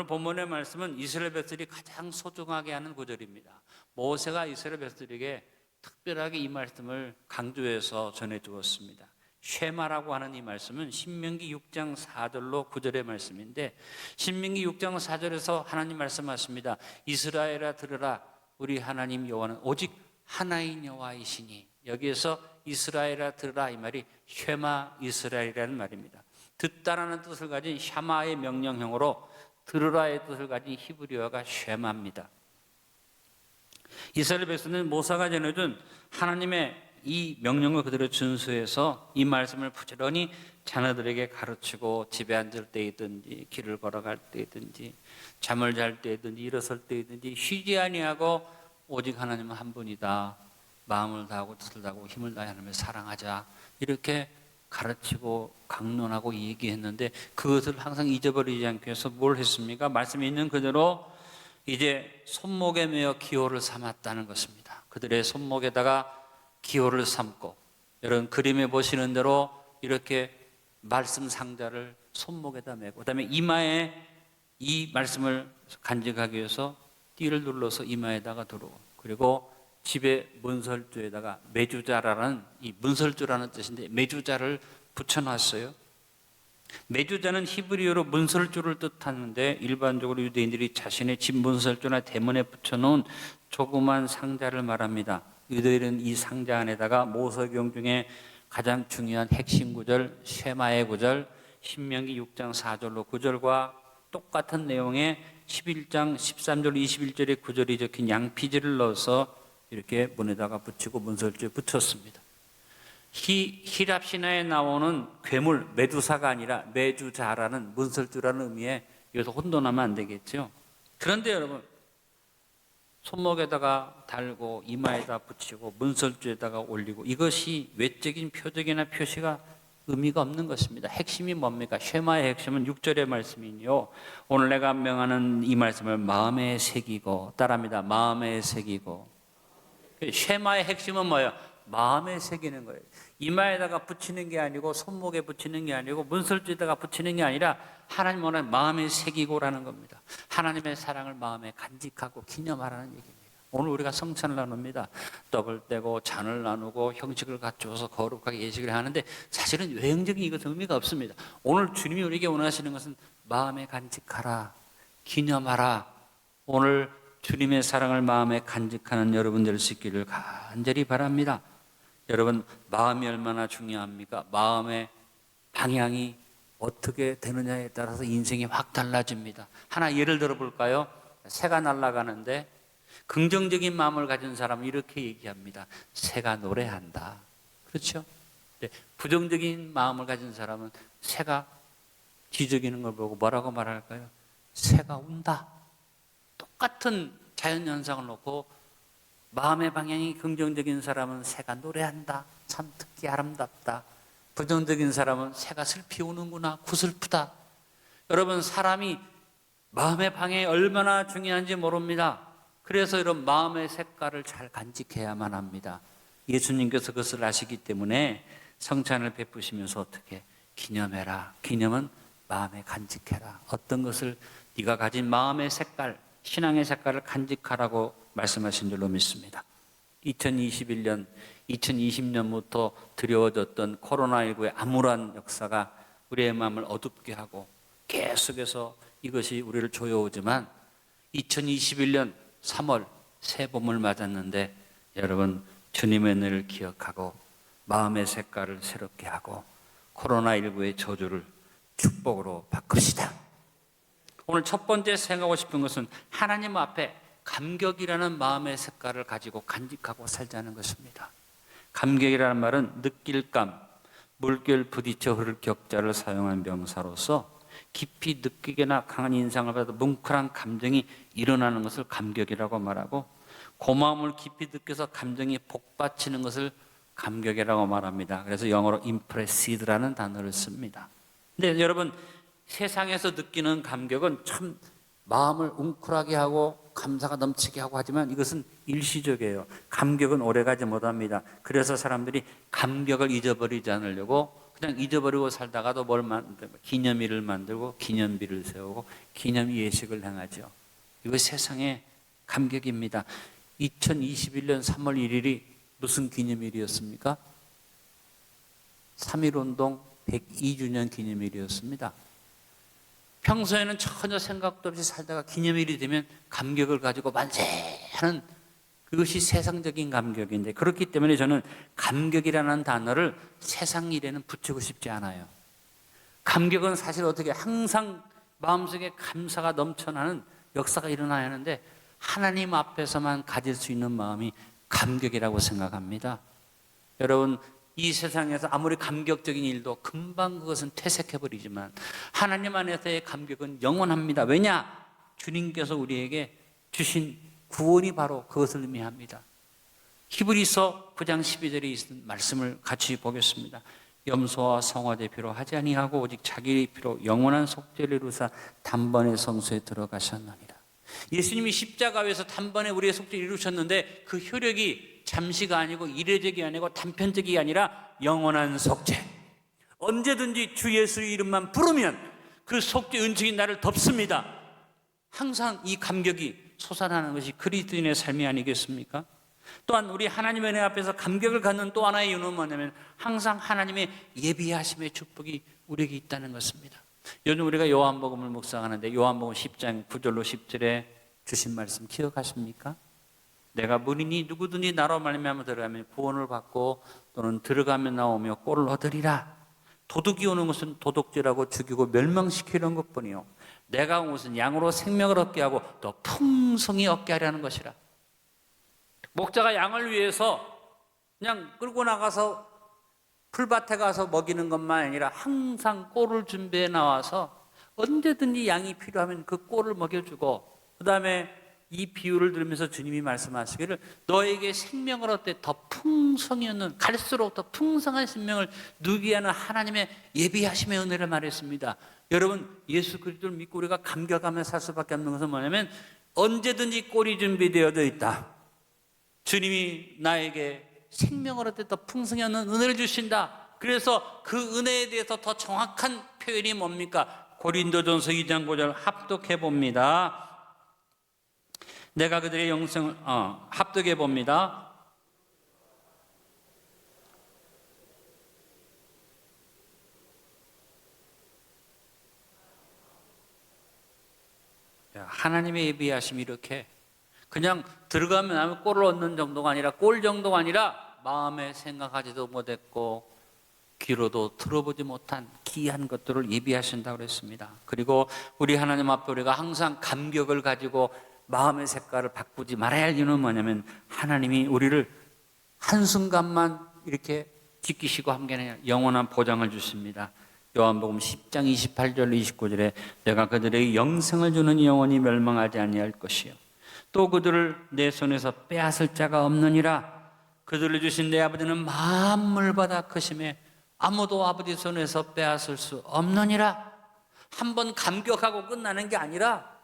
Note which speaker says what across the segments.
Speaker 1: 본문의 말씀은 이스라엘 백성들이 가장 소중하게 하는 구절입니다. 모세가 이스라엘 백성들에게 특별하게 이 말씀을 강조해서 전해주었습니다. 쉐마라고 하는 이 말씀은 신명기 6장 4절로 9절의 말씀인데, 신명기 6장 4절에서 하나님 말씀하십니다. 이스라엘아 들으라, 우리 하나님 여호와는 오직 하나인 여호와이시니. 여기에서 이스라엘아 들으라 이 말이 쉐마 이스라엘이라는 말입니다. 듣다라는 뜻을 가진 샤마의 명령형으로 들으라의 뜻을 가진 히브리어가 쉐마입니다. 이스라엘 백성은 모세가 전해준 하나님의 이 명령을 그대로 준수해서 이 말씀을 부지런히 자녀들에게 가르치고 집에 앉을 때이든지 길을 걸어갈 때이든지 잠을 잘 때이든지 일어설 때이든지 쉬지 아니하고 오직 하나님은 한 분이다, 마음을 다하고 뜻을 다하고 힘을 다해 하나님을 사랑하자, 이렇게 가르치고 강론하고 얘기했는데, 그것을 항상 잊어버리지 않기 위해서 뭘 했습니까? 말씀이 있는 그대로 이제 손목에 매어 기호를 삼았다는 것입니다. 그들의 손목에다가 기호를 삼고, 여러분 그림에 보시는 대로 이렇게 말씀 상자를 손목에다 메고, 그 다음에 이마에 이 말씀을 간직하기 위해서 띠를 눌러서 이마에다가 두르고, 그리고 집에 문설주에다가 메주자라는, 이 문설주라는 뜻인데 메주자를 붙여놨어요. 메주자는 히브리어로 문설주를 뜻하는데, 일반적으로 유대인들이 자신의 집 문설주나 대문에 붙여놓은 조그만 상자를 말합니다. 유대인은 이 상자 안에다가 모세경 중에 가장 중요한 핵심 구절, 쉐마의 구절, 신명기 6장 4절로 9절과 똑같은 내용의 11장 13절 21절의 구절이 적힌 양피지를 넣어서 이렇게 문에다가 붙이고 문설주에 붙였습니다. 히랍 신화에 나오는 괴물 메두사가 아니라 메주자라는 문설주라는 의미에, 여기서 혼돈하면 안 되겠죠. 그런데 여러분, 손목에다가 달고 이마에다 붙이고 문설주에다가 올리고, 이것이 외적인 표적이나 표시가 의미가 없는 것입니다. 핵심이 뭡니까? 쉐마의 핵심은 6절의 말씀이요, 오늘 내가 명하는 이 말씀을 마음에 새기고, 따라합니다. 마음에 새기고. 쉐마의 핵심은 뭐예요? 마음에 새기는 거예요. 이마에다가 붙이는 게 아니고 손목에 붙이는 게 아니고 문설주에다가 붙이는 게 아니라 하나님 원하는 마음에 새기고라는 겁니다. 하나님의 사랑을 마음에 간직하고 기념하라는 얘기입니다. 오늘 우리가 성찬을 나눕니다. 떡을 떼고 잔을 나누고 형식을 갖추어서 거룩하게 예식을 하는데, 사실은 외형적인 이것은 의미가 없습니다. 오늘 주님이 우리에게 원하시는 것은 마음에 간직하라, 기념하라. 오늘 주님의 사랑을 마음에 간직하는 여러분 될 수 있기를 간절히 바랍니다. 여러분, 마음이 얼마나 중요합니까? 마음의 방향이 어떻게 되느냐에 따라서 인생이 확 달라집니다. 하나 예를 들어 볼까요? 새가 날아가는데 긍정적인 마음을 가진 사람은 이렇게 얘기합니다. 새가 노래한다. 그렇죠? 네, 부정적인 마음을 가진 사람은 새가 뒤적이는 걸 보고 뭐라고 말할까요? 새가 운다. 똑같은 자연현상을 놓고 마음의 방향이 긍정적인 사람은 새가 노래한다, 참 듣기 아름답다. 부정적인 사람은 새가 슬피 우는구나, 구슬프다. 여러분, 사람이 마음의 방향이 얼마나 중요한지 모릅니다. 그래서 이런 마음의 색깔을 잘 간직해야만 합니다. 예수님께서 그것을 아시기 때문에 성찬을 베푸시면서 어떻게 기념해라. 기념은 마음에 간직해라. 어떤 것을 네가 가진 마음의 색깔, 신앙의 색깔을 간직하라고 말씀하신 줄로 믿습니다. 2021년, 2020년부터 두려워졌던 코로나19의 암울한 역사가 우리의 마음을 어둡게 하고 계속해서 이것이 우리를 조여오지만, 2021년 3월 새 봄을 맞았는데, 여러분 주님의 은혜를 기억하고 마음의 색깔을 새롭게 하고 코로나19의 저주를 축복으로 바꿉시다. 오늘 첫 번째 생각하고 싶은 것은 하나님 앞에 감격이라는 마음의 색깔을 가지고 간직하고 살자는 것입니다. 감격이라는 말은 느낄감, 물결 부딪혀 흐를 격자를 사용한 명사로서 깊이 느끼거나 강한 인상을 받아 뭉클한 감정이 일어나는 것을 감격이라고 말하고, 고마움을 깊이 느껴서 감정이 복받치는 것을 감격이라고 말합니다. 그래서 영어로 impressed라는 단어를 씁니다. 근데 여러분, 세상에서 느끼는 감격은 참 마음을 웅크하게 하고 감사가 넘치게 하고 하지만 이것은 일시적이에요. 감격은 오래가지 못합니다. 그래서 사람들이 감격을 잊어버리지 않으려고 그냥 잊어버리고 살다가도 뭘 만들고 기념일을 만들고 기념비를 세우고 기념 예식을 행하죠. 이거 세상의 감격입니다. 2021년 3월 1일이 무슨 기념일이었습니까? 3.1운동 102주년 기념일이었습니다. 평소에는 전혀 생각도 없이 살다가 기념일이 되면 감격을 가지고 만세하는 그것이 세상적인 감격인데, 그렇기 때문에 저는 감격이라는 단어를 세상 일에는 붙이고 싶지 않아요. 감격은 사실 어떻게 항상 마음속에 감사가 넘쳐나는 역사가 일어나야 하는데, 하나님 앞에서만 가질 수 있는 마음이 감격이라고 생각합니다. 여러분, 이 세상에서 아무리 감격적인 일도 금방 그것은 퇴색해버리지만 하나님 안에서의 감격은 영원합니다. 왜냐? 주님께서 우리에게 주신 구원이 바로 그것을 의미합니다. 히브리서 9장 12절에 있는 말씀을 같이 보겠습니다. 염소와 성화대 피로 하지 아니하고 오직 자기 피로 영원한 속죄를 이루사 단번에 성소에 들어가셨느니라. 예수님이 십자가에서 단번에 우리의 속죄를 이루셨는데 그 효력이 잠시가 아니고 이례적이 아니고 단편적이 아니라 영원한 속죄. 언제든지 주 예수의 이름만 부르면 그 속죄 은총이 나를 덮습니다. 항상 이 감격이 솟아나는 것이 그리스도인의 삶이 아니겠습니까? 또한 우리 하나님의 은혜 앞에서 감격을 갖는 또 하나의 이유는 뭐냐면 항상 하나님의 예비하심의 축복이 우리에게 있다는 것입니다. 요즘 우리가 요한복음을 묵상하는데 요한복음 10장 9절로 10절에 주신 말씀 기억하십니까? 내가 문이니 누구든지 나로 말미암아 들어가면 구원을 받고 또는 들어가면 나오며 꼴을 얻으리라. 도둑이 오는 것은 도둑질하고 죽이고 멸망시키는 것뿐이요 내가 온 것은 양으로 생명을 얻게 하고 또 풍성히 얻게 하려는 것이라. 목자가 양을 위해서 그냥 끌고 나가서 풀밭에 가서 먹이는 것만 아니라 항상 꼴을 준비해 나와서 언제든지 양이 필요하면 그 꼴을 먹여주고, 그 다음에 이 비유를 들으면서 주님이 말씀하시기를 너에게 생명을 얻되 더 풍성히 얻는, 갈수록 더 풍성한 생명을 누리게 하는 하나님의 예비하심의 은혜를 말했습니다. 여러분, 예수 그리스도를 믿고 우리가 감격하며 살 수밖에 없는 것은 뭐냐면 언제든지 꼴이 준비되어져 있다. 주님이 나에게 생명을 얻되 더 풍성히 얻는 은혜를 주신다. 그래서 그 은혜에 대해서 더 정확한 표현이 뭡니까? 고린도전서 2장 9절 합독해 봅니다. 내가 그들의 영성을 합독해 봅니다. 하나님의 예비하심이 이렇게 그냥 들어가면 하면 꼴을 얻는 정도가 아니라, 꼴 정도가 아니라 마음에 생각하지도 못했고 귀로도 들어보지 못한 귀한 것들을 예비하신다고 그랬습니다. 그리고 우리 하나님 앞에 우리가 항상 감격을 가지고 마음의 색깔을 바꾸지 말아야 할 이유는 뭐냐면 하나님이 우리를 한순간만 이렇게 지키시고 함께 아니라 영원한 보장을 주십니다. 요한복음 10장 28절 29절에 내가 그들에게 영생을 주는 영원히 멸망하지 아니할 것이요 또 그들을 내 손에서 빼앗을 자가 없느니라. 그들을 주신 내 아버지는 만물보다 크심에 아무도 아버지 손에서 빼앗을 수 없느니라. 한번 감격하고 끝나는 게 아니라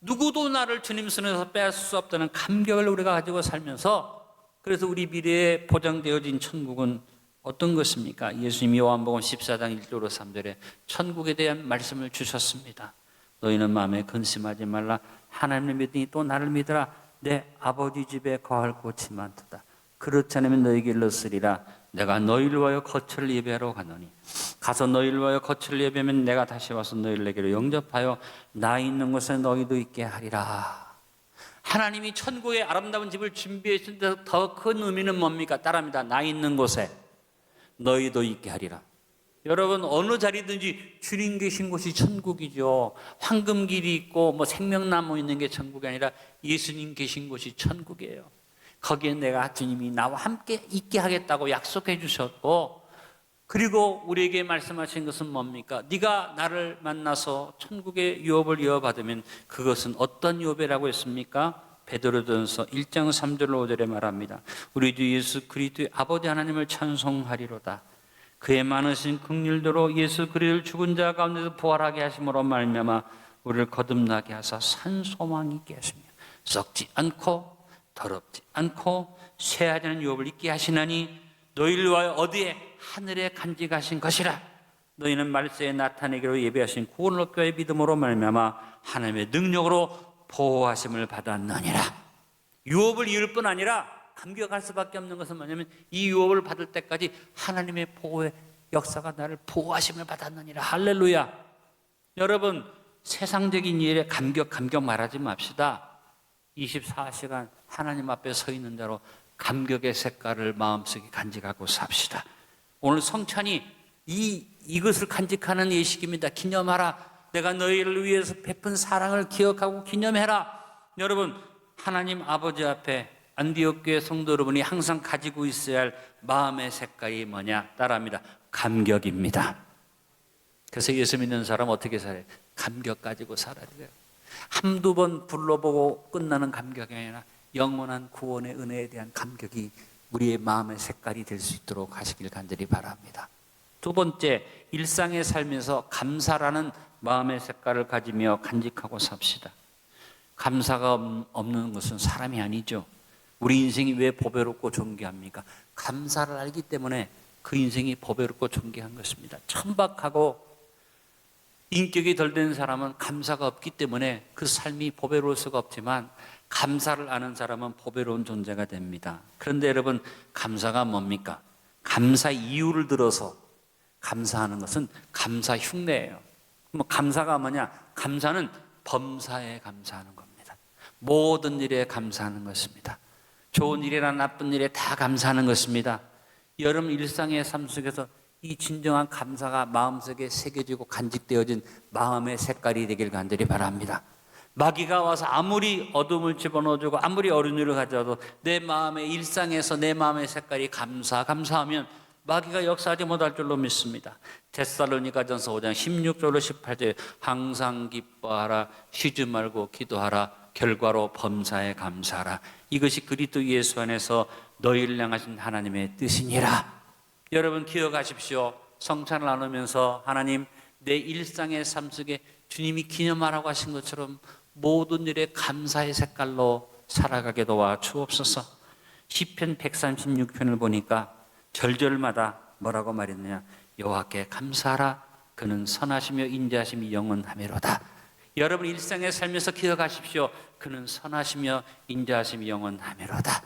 Speaker 1: 누구도 나를 주님 손에서 빼앗을 수 없다는 감격을 우리가 가지고 살면서, 그래서 우리 미래에 보장되어진 천국은 어떤 것입니까? 예수님이 요한복음 14장 1절로 3절에 천국에 대한 말씀을 주셨습니다. 너희는 마음에 근심하지 말라. 하나님을 믿으니 또 나를 믿으라. 내 아버지 집에 거할 곳이 많도다. 그렇지 않으면 너희에게 일렀으리라. 내가 너희를 위하여 거처를 예배하러 가노니 가서 너희를 위하여 거처를 예배하면 내가 다시 와서 너희를 내게로 영접하여 나 있는 곳에 너희도 있게 하리라. 하나님이 천국의 아름다운 집을 준비해 주신 데서 더 큰 의미는 뭡니까? 따라합니다. 나 있는 곳에 너희도 있게 하리라. 여러분, 어느 자리든지 주님 계신 곳이 천국이죠. 황금길이 있고 뭐 생명나무 있는 게 천국이 아니라 예수님 계신 곳이 천국이에요. 거기에 내가 주님이 나와 함께 있게 하겠다고 약속해 주셨고, 그리고 우리에게 말씀하신 것은 뭡니까? 네가 나를 만나서 천국의 유업을 이어받으면 그것은 어떤 유업이라고 했습니까? 베드로전서 1장 3절로 5절에 말합니다. 우리 주 예수 그리스도의 아버지 하나님을 찬송하리로다. 그의 많으신 긍휼대로 예수 그리스도를 죽은 자 가운데서 부활하게 하심으로 말미암아 우리를 거듭나게 하사 산 소망 있게 하시며 썩지 않고 더럽지 않고 쇠하지 않은 유업을 있게 하시나니 너희를 위하여 어디에? 하늘에 간직하신 것이라. 너희는 말세에 나타내기로 예비하신 구원을 얻게 하여 믿음으로 말미암아 하나님의 능력으로 보호하심을 받았느니라. 유업을 이을 뿐 아니라 감격할 수밖에 없는 것은 뭐냐면 이 유업을 받을 때까지 하나님의 보호의 역사가 나를 보호하심을 받았느니라. 할렐루야. 여러분, 세상적인 일에 감격 말하지 맙시다. 24시간 하나님 앞에 서 있는 대로 감격의 색깔을 마음속에 간직하고 삽시다. 오늘 성찬이 이것을 간직하는 예식입니다. 기념하라. 내가 너희를 위해서 베푼 사랑을 기억하고 기념해라. 여러분, 하나님 아버지 앞에 안디옥 교회 성도 여러분이 항상 가지고 있어야 할 마음의 색깔이 뭐냐? 따라합니다. 감격입니다. 그래서 예수 믿는 사람 어떻게 살아요? 감격 가지고 살아야 돼요. 한두 번 불러보고 끝나는 감격이 아니라 영원한 구원의 은혜에 대한 감격이 우리의 마음의 색깔이 될 수 있도록 하시길 간절히 바랍니다. 두 번째, 일상에 살면서 감사라는 마음의 색깔을 가지며 간직하고 삽시다. 감사가 없는 것은 사람이 아니죠. 우리 인생이 왜 보배롭고 존귀합니까? 감사를 알기 때문에 그 인생이 보배롭고 존귀한 것입니다. 천박하고 인격이 덜 된 사람은 감사가 없기 때문에 그 삶이 보배로울 수가 없지만 감사를 아는 사람은 보배로운 존재가 됩니다. 그런데 여러분, 감사가 뭡니까? 감사 이유를 들어서 감사하는 것은 감사 흉내예요. 감사가 뭐냐? 감사는 범사에 감사하는 겁니다. 모든 일에 감사하는 것입니다. 좋은 일이나 나쁜 일에 다 감사하는 것입니다. 여러분 일상의 삶 속에서 이 진정한 감사가 마음속에 새겨지고 간직되어진 마음의 색깔이 되길 간절히 바랍니다. 마귀가 와서 아무리 어둠을 집어넣어주고 아무리 어려운 일을 가져와도 내 마음의 일상에서 내 마음의 색깔이 감사하면 마귀가 역사하지 못할 줄로 믿습니다. 데살로니가전서 5장 16절로 18절에 항상 기뻐하라, 쉬지 말고 기도하라, 결과로 범사에 감사하라. 이것이 그리스도 예수 안에서 너희를 향하신 하나님의 뜻이니라. 여러분 기억하십시오. 성찬을 나누면서 하나님, 내 일상의 삶 속에 주님이 기념하라고 하신 것처럼 모든 일에 감사의 색깔로 살아가게 도와 주옵소서. 시편 136편을 보니까 절절마다 뭐라고 말했느냐? 여호와께 감사하라. 그는 선하시며 인자하심이 영원하미로다. 여러분 일상에 살면서 기억하십시오. 그는 선하시며 인자하심이 영원하미로다.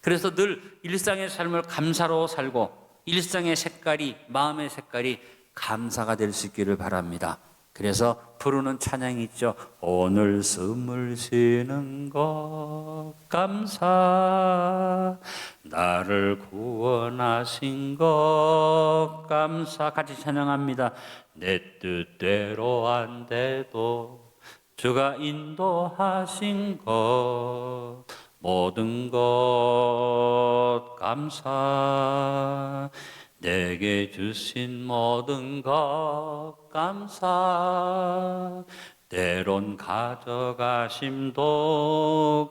Speaker 1: 그래서 늘 일상의 삶을 감사로 살고 일상의 색깔이, 마음의 색깔이 감사가 될 수 있기를 바랍니다. 그래서 부르는 찬양이 있죠. 오늘 숨을 쉬는 것 감사, 나를 구원하신 것 감사. 같이 찬양합니다. 내 뜻대로 안 돼도 주가 인도하신 것 모든 것 감사, 내게 주신 모든 것 감사, 때론 가져가심도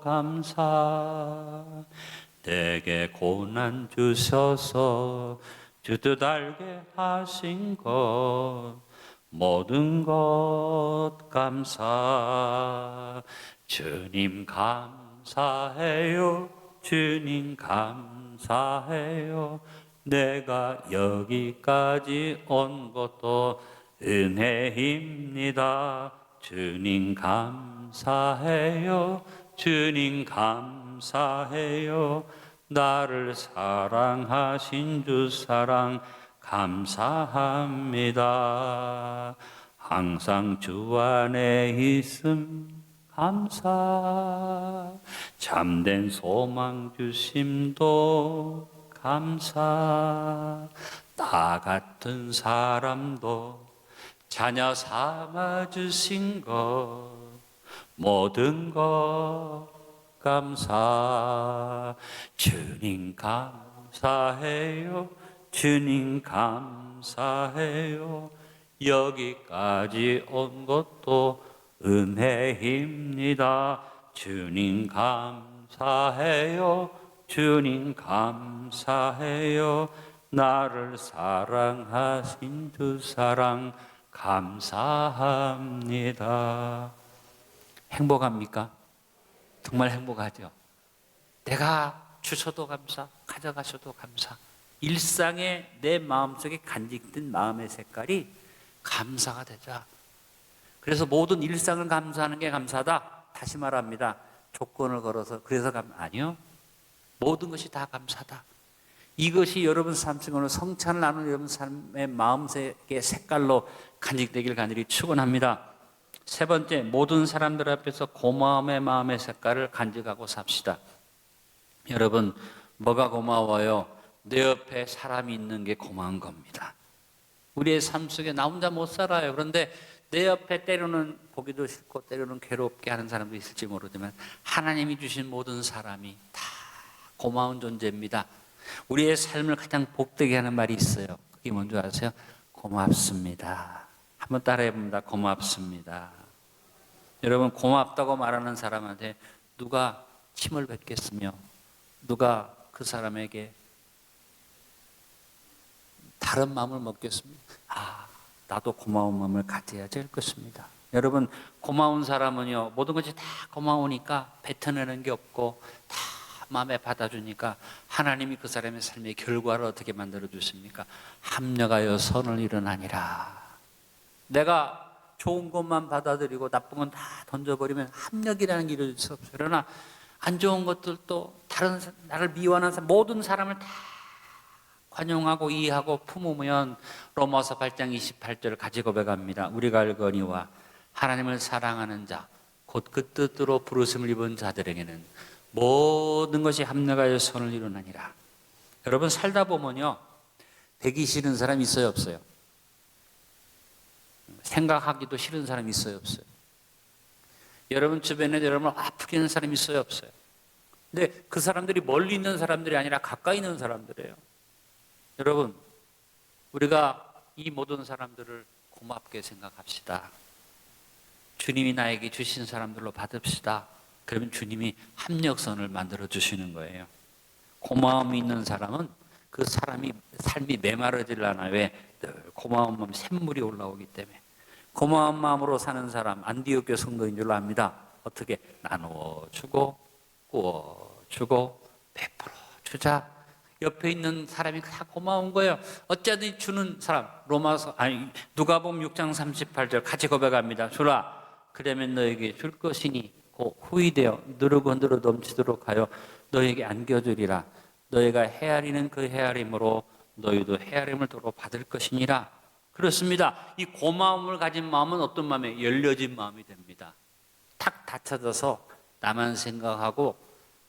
Speaker 1: 감사, 내게 고난 주셔서 주 뜻 알게 하신 것 모든 것 감사. 주님 감사해요, 주님 감사해요, 내가 여기까지 온 것도 은혜입니다. 주님 감사해요, 주님 감사해요, 나를 사랑하신 주 사랑 감사합니다. 항상 주 안에 있음 감사, 참된 소망 주심도 감사, 나 같은 사람도 자녀 삼아 주신 것 모든 것 감사. 주님 감사해요, 주님 감사해요, 여기까지 온 것도 은혜입니다. 주님 감사해요, 주님 감사해요, 나를 사랑하신 주 사랑 감사합니다. 행복합니까? 정말 행복하죠. 내가 주셔도 감사, 가져가셔도 감사. 일상에 내 마음속에 간직된 마음의 색깔이 감사가 되자. 그래서 모든 일상을 감사하는 게 감사다. 다시 말합니다. 조건을 걸어서 그래서 아니요. 모든 것이 다 감사다. 이것이 여러분 삶 속에 오늘 성찬을 나누는 여러분 삶의 마음속의 색깔로 간직되길 간절히 축원합니다. 세 번째, 모든 사람들 앞에서 고마움의 마음의 색깔을 간직하고 삽시다. 여러분, 뭐가 고마워요? 내 옆에 사람이 있는 게 고마운 겁니다. 우리의 삶 속에 나 혼자 못 살아요. 그런데 내 옆에 때로는 보기도 싫고 때로는 괴롭게 하는 사람도 있을지 모르지만 하나님이 주신 모든 사람이 다 고마운 존재입니다. 우리의 삶을 가장 복되게 하는 말이 있어요. 그게 뭔지 아세요? 고맙습니다. 한번 따라해 봅니다. 고맙습니다. 여러분, 고맙다고 말하는 사람한테 누가 침을 뱉겠으며 누가 그 사람에게 다른 마음을 먹겠습니까? 나도 고마운 마음을 가져야지 할 것입니다. 여러분, 고마운 사람은요, 모든 것이 다 고마우니까 뱉어내는 게 없고 다 마음에 받아주니까 하나님이 그 사람의 삶의 결과를 어떻게 만들어 주십니까? 합력하여 선을 이루나니라. 내가 좋은 것만 받아들이고 나쁜 건 다 던져버리면 합력이라는 게 이루어질 수 없어요. 그러나 안 좋은 것들도 다른 나를 미워하는 사람, 모든 사람을 다 관용하고 이해하고 품으면 로마서 8장 28절 같이 고백합니다. 우리가 알거니와 하나님을 사랑하는 자 곧 그 뜻대로 부르심을 입은 자들에게는 모든 것이 합력하여 선을 이루나니라. 여러분, 살다 보면요, 되기 싫은 사람이 있어요, 없어요? 생각하기도 싫은 사람이 있어요, 없어요? 여러분 주변에 여러분을 아프게 하는 사람이 있어요, 없어요? 근데 그 사람들이 멀리 있는 사람들이 아니라 가까이 있는 사람들이에요. 여러분, 우리가 이 모든 사람들을 고맙게 생각합시다. 주님이 나에게 주신 사람들로 받읍시다. 그러면 주님이 합력선을 만들어 주시는 거예요. 고마움이 있는 사람은 그 사람이 삶이 메마르질 않아요. 왜? 늘 고마운 마음, 샘물이 올라오기 때문에. 고마운 마음으로 사는 사람, 안디옥교 성도인 줄로 압니다. 어떻게? 나누어 주고 구워 주고 베풀어 주자. 옆에 있는 사람이 다 고마운 거예요. 어쩌든 주는 사람. 누가복음 6장 38절 같이 고백합니다. 주라, 그러면 너에게 줄 것이니 곧 후이되어 누르고 흔들어 넘치도록 하여 너에게 안겨주리라. 너희가 헤아리는 그 헤아림으로 너희도 헤아림을 도로 받을 것이니라. 그렇습니다. 이 고마움을 가진 마음은 어떤 마음이에요? 열려진 마음이 됩니다. 탁 닫혀져서 나만 생각하고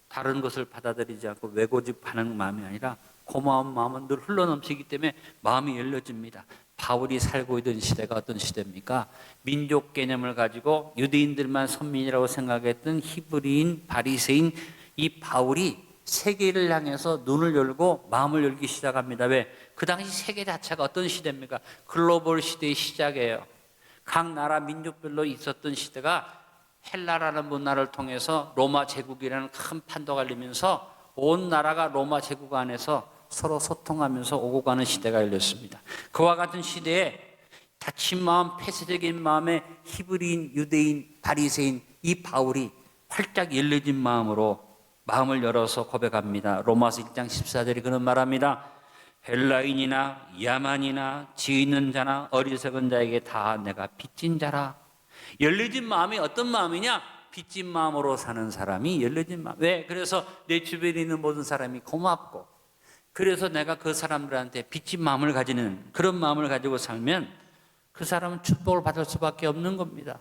Speaker 1: 다른 것을 받아들이지 않고 외고집하는 마음이 아니라 고마운 마음은 늘 흘러넘치기 때문에 마음이 열려집니다. 바울이 살고 있던 시대가 어떤 시대입니까? 민족 개념을 가지고 유대인들만 선민이라고 생각했던 히브리인, 바리새인 이 바울이 세계를 향해서 눈을 열고 마음을 열기 시작합니다. 왜? 그 당시 세계 자체가 어떤 시대입니까? 글로벌 시대의 시작이에요. 각 나라 민족별로 있었던 시대가 헬라라는 문화를 통해서 로마 제국이라는 큰 판도가 열리면서 온 나라가 로마 제국 안에서 서로 소통하면서 오고 가는 시대가 열렸습니다. 그와 같은 시대에 닫힌 마음, 폐쇄적인 마음에 히브리인, 유대인, 바리새인 이 바울이 활짝 열려진 마음으로 마음을 열어서 고백합니다. 로마서 1장 14절에 그런 말합니다. 헬라인이나 야만이나 지혜 있는 자나 어리석은 자에게 다 내가 빚진 자라. 열려진 마음이 어떤 마음이냐? 빚진 마음으로 사는 사람이 열려진 마음. 왜? 그래서 내 주변에 있는 모든 사람이 고맙고, 그래서 내가 그 사람들한테 빚진 마음을 가지는 그런 마음을 가지고 살면 그 사람은 축복을 받을 수밖에 없는 겁니다.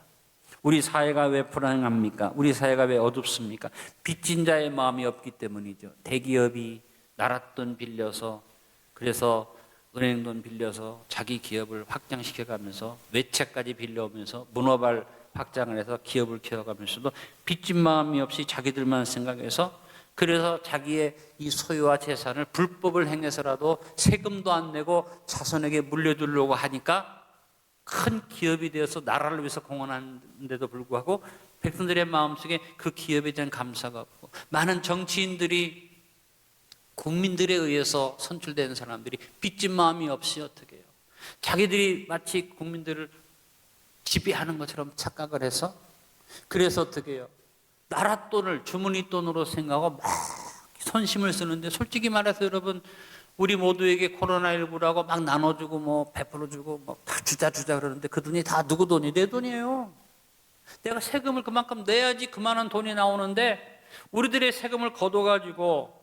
Speaker 1: 우리 사회가 왜 불안합니까? 우리 사회가 왜 어둡습니까? 빚진 자의 마음이 없기 때문이죠. 대기업이 나라 돈 빌려서, 그래서 은행 돈 빌려서 자기 기업을 확장시켜가면서 외채까지 빌려오면서 문어발 확장을 해서 기업을 키워가면서도 빚진 마음이 없이 자기들만 생각해서, 그래서 자기의 이 소유와 재산을 불법을 행해서라도 세금도 안 내고 자손에게 물려주려고 하니까 큰 기업이 되어서 나라를 위해서 공헌하는데도 불구하고 백성들의 마음속에 그 기업에 대한 감사가 없고, 많은 정치인들이 국민들에 의해서 선출된 사람들이 빚진 마음이 없이 어떻게 해요? 자기들이 마치 국민들을 지배하는 것처럼 착각을 해서, 그래서 어떻게 해요? 나라 돈을 주머니 돈으로 생각하고 막 선심을 쓰는데, 솔직히 말해서 여러분, 우리 모두에게 코로나19라고 막 나눠주고 뭐 베풀어주고 뭐 다 주자 그러는데 그 돈이 다 누구 돈이? 내 돈이에요. 내가 세금을 그만큼 내야지 그만한 돈이 나오는데 우리들의 세금을 걷어가지고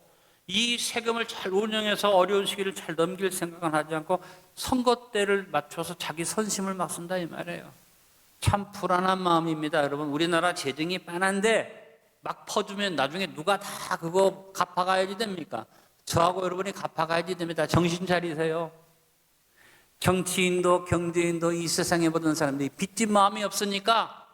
Speaker 1: 이 세금을 잘 운영해서 어려운 시기를 잘 넘길 생각은 하지 않고 선거 때를 맞춰서 자기 선심을 막 쓴다 이 말이에요. 참 불안한 마음입니다. 여러분, 우리나라 재정이 빤한데 막 퍼주면 나중에 누가 다 그거 갚아가야지 됩니까? 저하고 여러분이 갚아가야지 됩니다. 정신 차리세요. 정치인도 경제인도 이 세상에 모든 사람들이 빚진 마음이 없으니까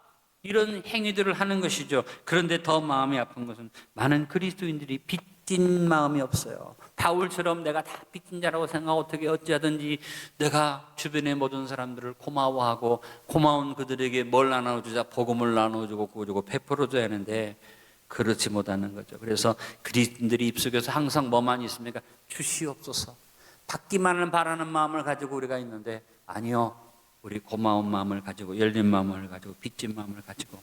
Speaker 1: 이런 행위들을 하는 것이죠. 그런데 더 마음이 아픈 것은 많은 그리스도인들이 빚진 마음이 없어요. 바울처럼 내가 다 빚진 자라고 생각하고 어떻게 어찌하든지 내가 주변의 모든 사람들을 고마워하고 고마운 그들에게 뭘 나눠주자, 복음을 나눠주고 구주고 베풀어줘야 하는데 그렇지 못하는 거죠. 그래서 그리스도인들이 입속에서 항상 뭐만 있습니까? 주시옵소서. 받기만을 바라는 마음을 가지고 우리가 있는데 아니요. 우리 고마운 마음을 가지고 열린 마음을 가지고 빚진 마음을 가지고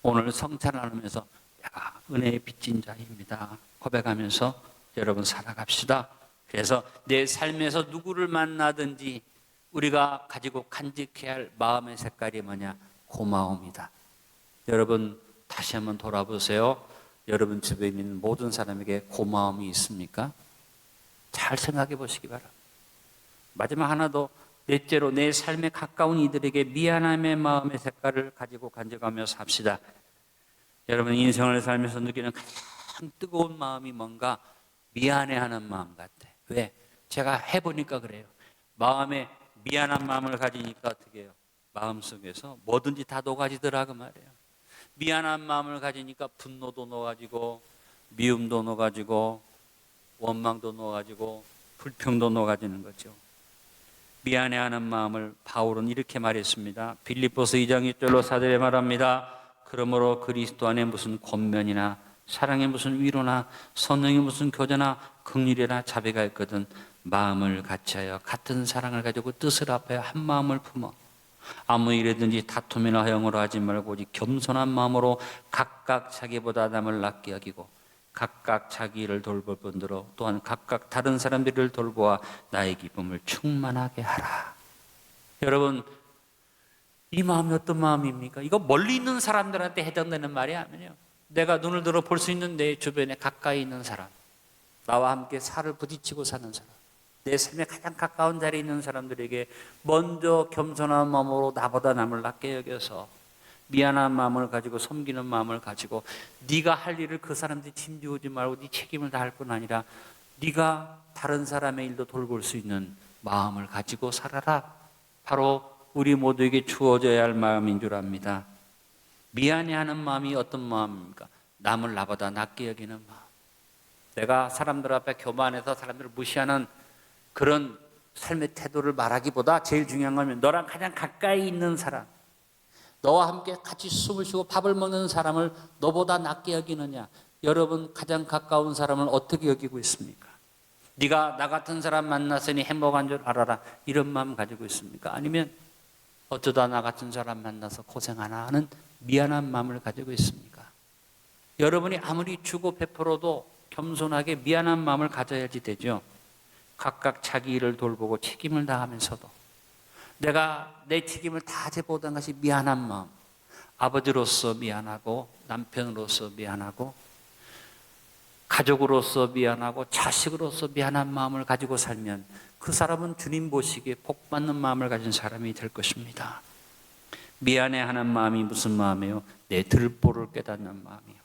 Speaker 1: 오늘 성찬을 나누면서 내가 은혜의 빚진 자입니다 고백하면서 여러분 살아갑시다. 그래서 내 삶에서 누구를 만나든지 우리가 가지고 간직해야 할 마음의 색깔이 뭐냐? 고마움이다. 여러분 다시 한번 돌아보세요. 여러분 주변에 있는 모든 사람에게 고마움이 있습니까? 잘 생각해 보시기 바랍니다. 마지막 하나 더, 넷째로 내 삶에 가까운 이들에게 미안함의 마음의 색깔을 가지고 간직하며 삽시다. 여러분 인생을 살면서 느끼는 가장 뜨거운 마음이 뭔가? 미안해하는 마음 같아. 왜? 제가 해보니까 그래요. 마음에 미안한 마음을 가지니까 어떻게 해요? 마음속에서 뭐든지 다 녹아지더라고 말이에요. 미안한 마음을 가지니까 분노도 녹아지고 미움도 녹아지고 원망도 녹아지고 불평도 녹아지는 거죠. 미안해하는 마음을 바울은 이렇게 말했습니다. 빌립보서 2장 1절로 4절에 말합니다. 그러므로 그리스도 안에 무슨 권면이나 사랑에 무슨 위로나 선능에 무슨 교제나 긍휼이나 자비가 있거든 마음을 같이하여 같은 사랑을 가지고 뜻을 합하여 한 마음을 품어 아무 일이든지 다툼이나 허용으로 하지 말고 오직 겸손한 마음으로 각각 자기보다 남을 낫게 여기고 각각 자기 일을 돌볼 뿐더러 또한 각각 다른 사람들을 돌보아 나의 기쁨을 충만하게 하라. 여러분 이 마음이 어떤 마음입니까? 이거 멀리 있는 사람들한테 해당되는 말이 아니에요. 내가 눈을 들어 볼 수 있는 내 주변에 가까이 있는 사람, 나와 함께 살을 부딪히고 사는 사람, 내 삶에 가장 가까운 자리에 있는 사람들에게 먼저 겸손한 마음으로 나보다 남을 낫게 여겨서 미안한 마음을 가지고 섬기는 마음을 가지고 네가 할 일을 그 사람들이 짐지우지 말고 네 책임을 다할 뿐 아니라 네가 다른 사람의 일도 돌볼 수 있는 마음을 가지고 살아라. 바로 우리 모두에게 주어져야 할 마음인 줄 압니다. 미안해하는 마음이 어떤 마음입니까? 남을 나보다 낫게 여기는 마음. 내가 사람들 앞에 교만해서 사람들을 무시하는 그런 삶의 태도를 말하기보다 제일 중요한 건 너랑 가장 가까이 있는 사람, 너와 함께 같이 숨을 쉬고 밥을 먹는 사람을 너보다 낫게 여기느냐? 여러분 가장 가까운 사람을 어떻게 여기고 있습니까? 네가 나 같은 사람 만났으니 행복한 줄 알아라 이런 마음 가지고 있습니까? 아니면 어쩌다 나 같은 사람 만나서 고생하나 하는 미안한 마음을 가지고 있습니까? 여러분이 아무리 주고 베풀어도 겸손하게 미안한 마음을 가져야지 되죠. 각각 자기 일을 돌보고 책임을 다하면서도 내가 내 책임을 다 제보던 것이 미안한 마음, 아버지로서 미안하고 남편으로서 미안하고 가족으로서 미안하고 자식으로서 미안한 마음을 가지고 살면 그 사람은 주님 보시기에 복받는 마음을 가진 사람이 될 것입니다. 미안해하는 마음이 무슨 마음이에요? 내 들보를 깨닫는 마음이에요.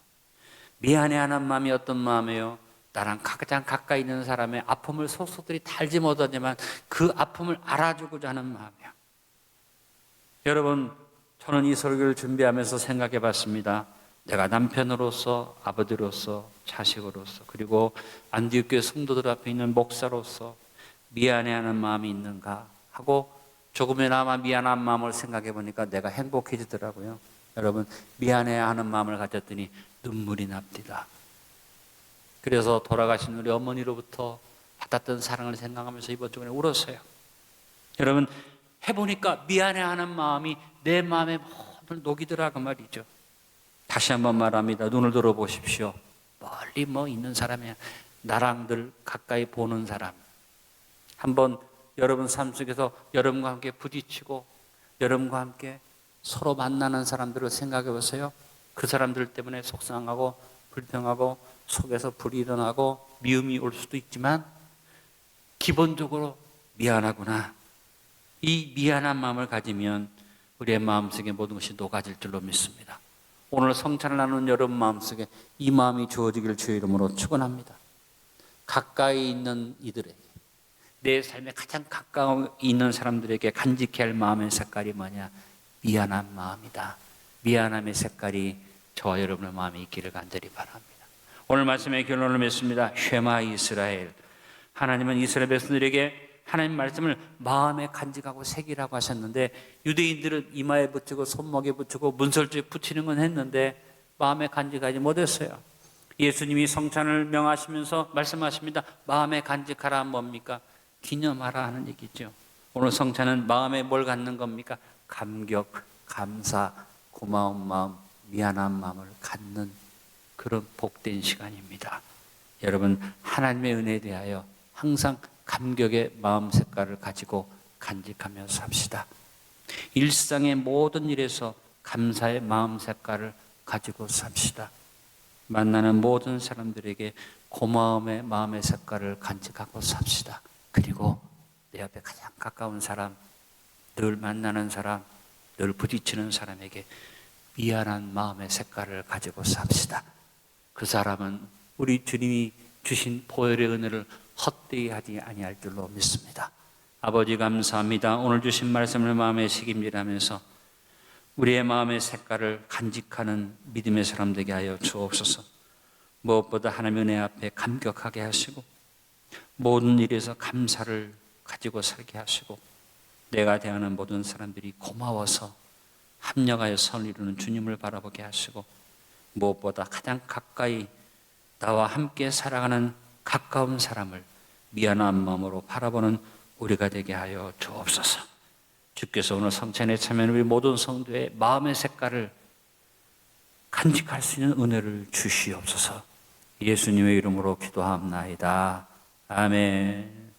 Speaker 1: 미안해하는 마음이 어떤 마음이에요? 나랑 가장 가까이 있는 사람의 아픔을 속속들이 달지 못하지만 그 아픔을 알아주고자 하는 마음이에요. 여러분, 저는 이 설교를 준비하면서 생각해 봤습니다. 내가 남편으로서, 아버지로서, 자식으로서, 그리고 안디옥교회 성도들 앞에 있는 목사로서 미안해하는 마음이 있는가 하고 조금이나마 미안한 마음을 생각해 보니까 내가 행복해지더라고요. 여러분, 미안해하는 마음을 가졌더니 눈물이 납니다. 그래서 돌아가신 우리 어머니로부터 받았던 사랑을 생각하면서 이번 주간에 울었어요. 여러분, 해보니까 미안해하는 마음이 내 마음에 모든 녹이더라고 말이죠. 다시 한번 말합니다. 눈을 들어보십시오. 멀리 있는 사람이야. 나랑 늘 가까이 보는 사람, 한번 여러분 삶 속에서 여러분과 함께 부딪히고 여러분과 함께 서로 만나는 사람들을 생각해 보세요. 그 사람들 때문에 속상하고 불평하고 속에서 불이 일어나고 미움이 올 수도 있지만 기본적으로 미안하구나. 이 미안한 마음을 가지면 우리의 마음속에 모든 것이 녹아질 줄로 믿습니다. 오늘 성찬을 나누는 여러분 마음속에 이 마음이 주어지기를 주의 이름으로 축원합니다. 가까이 있는 이들에게, 내 삶에 가장 가까이 있는 사람들에게 간직해야 할 마음의 색깔이 뭐냐? 미안한 마음이다. 미안함의 색깔이 저와 여러분의 마음에 있기를 간절히 바랍니다. 오늘 말씀의 결론을 맺습니다. 쉐마 이스라엘. 하나님은 이스라엘 백성들에게 하나님 말씀을 마음에 간직하고 새기라고 하셨는데, 유대인들은 이마에 붙이고 손목에 붙이고 문설주에 붙이는 건 했는데 마음에 간직하지 못했어요. 예수님이 성찬을 명하시면서 말씀하십니다. 마음에 간직하라 뭡니까? 기념하라 하는 얘기죠. 오늘 성찬은 마음에 뭘 갖는 겁니까? 감격, 감사, 고마운 마음, 미안한 마음을 갖는 그런 복된 시간입니다. 여러분, 하나님의 은혜에 대하여 항상 감격의 마음 색깔을 가지고 간직하며 삽시다. 일상의 모든 일에서 감사의 마음 색깔을 가지고 삽시다. 만나는 모든 사람들에게 고마움의 마음의 색깔을 간직하고 삽시다. 그리고 내 옆에 가장 가까운 사람, 늘 만나는 사람, 늘 부딪히는 사람에게 미안한 마음의 색깔을 가지고 삽시다. 그 사람은 우리 주님이 주신 보혈의 은혜를 헛되이 하지 아니할 줄로 믿습니다. 아버지 감사합니다. 오늘 주신 말씀을 마음에 새김질하면서 우리의 마음의 색깔을 간직하는 믿음의 사람 되게 하여 주옵소서. 무엇보다 하나님의 은혜 앞에 감격하게 하시고 모든 일에서 감사를 가지고 살게 하시고 내가 대하는 모든 사람들이 고마워서 합력하여 선을 이루는 주님을 바라보게 하시고 무엇보다 가장 가까이 나와 함께 살아가는 가까운 사람을 미안한 마음으로 바라보는 우리가 되게 하여 주옵소서. 주께서 오늘 성찬에 참여하는 우리 모든 성도의 마음의 색깔을 간직할 수 있는 은혜를 주시옵소서. 예수님의 이름으로 기도합나이다. 아멘.